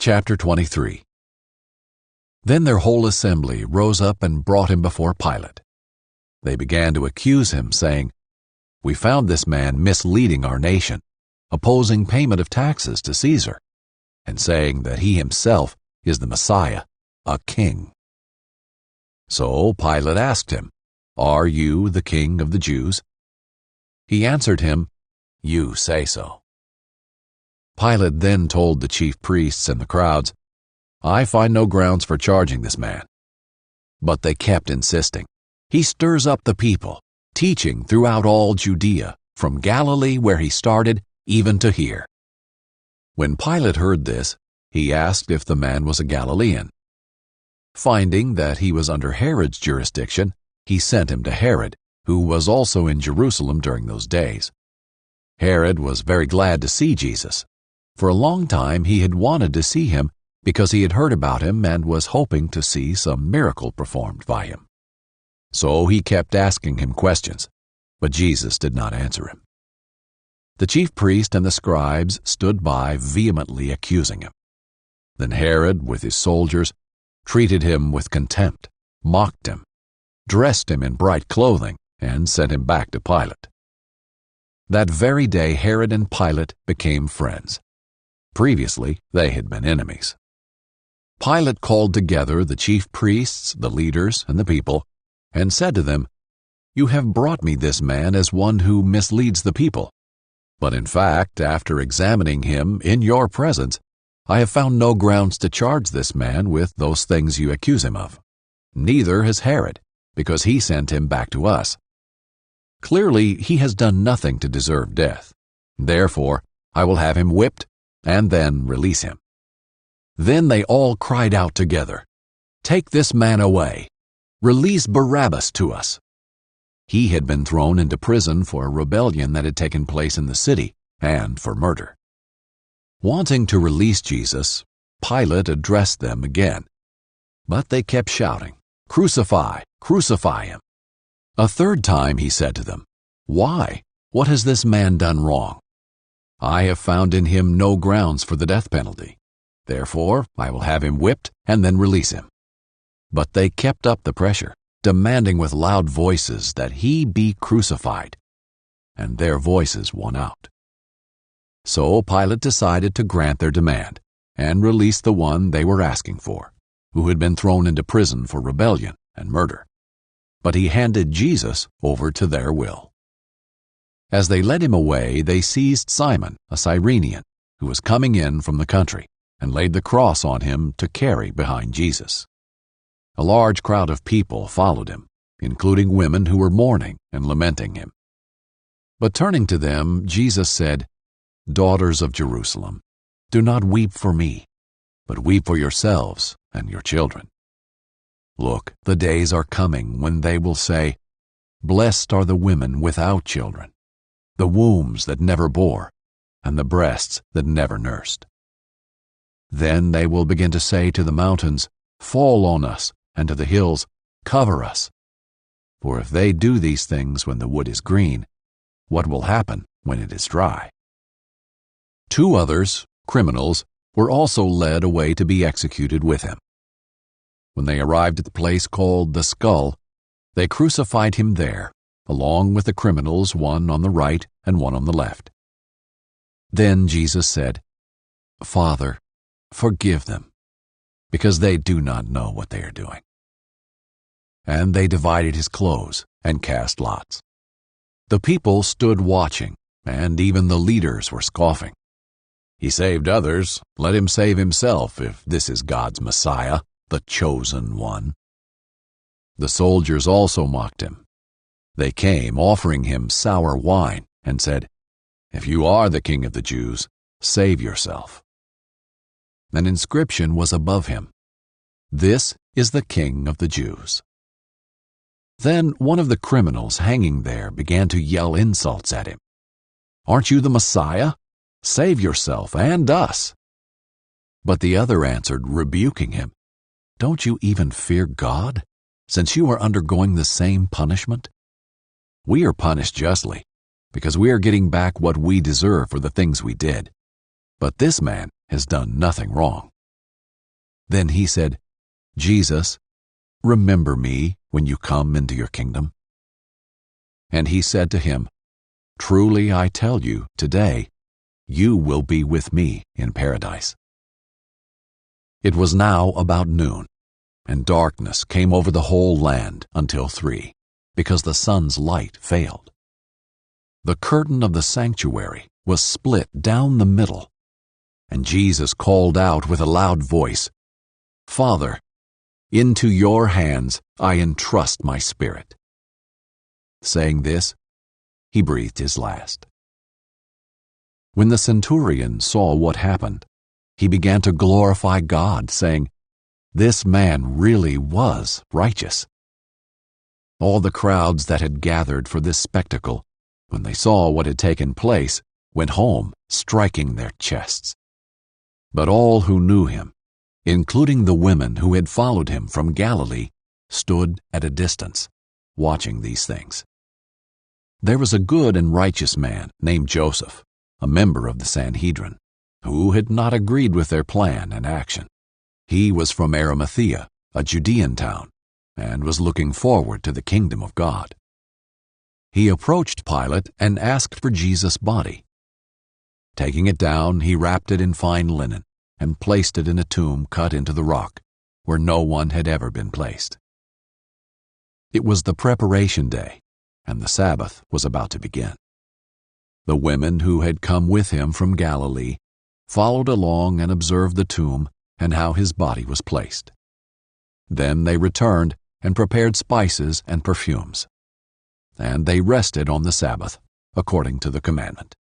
Chapter 23. Then their whole assembly rose up and brought him before Pilate. They began to accuse him, saying, "We found this man misleading our nation, opposing payment of taxes to Caesar, and saying that he himself is the Messiah, a king." So Pilate asked him, "Are you the king of the Jews?" He answered him, "You say so." Pilate then told the chief priests and the crowds, "I find no grounds for charging this man." But they kept insisting, "He stirs up the people, teaching throughout all Judea, from Galilee where he started, even to here." When Pilate heard this, he asked if the man was a Galilean. Finding that he was under Herod's jurisdiction, he sent him to Herod, who was also in Jerusalem during those days. Herod was very glad to see Jesus. For a long time he had wanted to see him because he had heard about him and was hoping to see some miracle performed by him. So he kept asking him questions, but Jesus did not answer him. The chief priest and the scribes stood by vehemently accusing him. Then Herod, with his soldiers, treated him with contempt, mocked him, dressed him in bright clothing, and sent him back to Pilate. That very day Herod and Pilate became friends. Previously, they had been enemies. Pilate called together the chief priests, the leaders, and the people, and said to them, "You have brought me this man as one who misleads the people. But in fact, after examining him in your presence, I have found no grounds to charge this man with those things you accuse him of. Neither has Herod, because he sent him back to us. Clearly, he has done nothing to deserve death. Therefore, I will have him whipped and then release him." Then they all cried out together, "Take this man away. Release Barabbas to us." He had been thrown into prison for a rebellion that had taken place in the city and for murder. Wanting to release Jesus, Pilate addressed them again, but they kept shouting, "Crucify, crucify him." A third time he said to them, "Why? What has this man done wrong? I have found in him no grounds for the death penalty. Therefore, I will have him whipped and then release him." But they kept up the pressure, demanding with loud voices that he be crucified, and their voices won out. So Pilate decided to grant their demand and release the one they were asking for, who had been thrown into prison for rebellion and murder. But he handed Jesus over to their will. As they led him away, they seized Simon, a Cyrenian, who was coming in from the country, and laid the cross on him to carry behind Jesus. A large crowd of people followed him, including women who were mourning and lamenting him. But turning to them, Jesus said, "Daughters of Jerusalem, do not weep for me, but weep for yourselves and your children. Look, the days are coming when they will say, 'Blessed are the women without children, the wombs that never bore, and the breasts that never nursed.' Then they will begin to say to the mountains, 'Fall on us,' and to the hills, 'Cover us.' For if they do these things when the wood is green, what will happen when it is dry?" 2 others, criminals, were also led away to be executed with him. When they arrived at the place called the Skull, they crucified him there, along with the criminals, one on the right and one on the left. Then Jesus said, "Father, forgive them, because they do not know what they are doing." And they divided his clothes and cast lots. The people stood watching, and even the leaders were scoffing. "He saved others, let him save himself if this is God's Messiah, the chosen one." The soldiers also mocked him. They came, offering him sour wine, and said, "If you are the king of the Jews, save yourself." An inscription was above him, "This is the King of the Jews." Then one of the criminals hanging there began to yell insults at him. "Aren't you the Messiah? Save yourself and us." But the other answered, rebuking him, "Don't you even fear God, since you are undergoing the same punishment? We are punished justly, because we are getting back what we deserve for the things we did. But this man has done nothing wrong." Then he said, "Jesus, remember me when you come into your kingdom." And he said to him, "Truly I tell you, today you will be with me in paradise." It was now about noon, and darkness came over the whole land until 3, because the sun's light failed. The curtain of the sanctuary was split down the middle, and Jesus called out with a loud voice, "Father, into your hands I entrust my spirit." Saying this, he breathed his last. When the centurion saw what happened, he began to glorify God, saying, "This man really was righteous." All the crowds that had gathered for this spectacle, when they saw what had taken place, went home striking their chests. But all who knew him, including the women who had followed him from Galilee, stood at a distance, watching these things. There was a good and righteous man named Joseph, a member of the Sanhedrin, who had not agreed with their plan and action. He was from Arimathea, a Judean town, and was looking forward to the kingdom of God. He approached Pilate and asked for Jesus' body. Taking it down, he wrapped it in fine linen and placed it in a tomb cut into the rock, where no one had ever been placed. It was the preparation day, and the Sabbath was about to begin. The women who had come with him from Galilee followed along and observed the tomb and how his body was placed. Then they returned and prepared spices and perfumes. And they rested on the Sabbath, according to the commandment.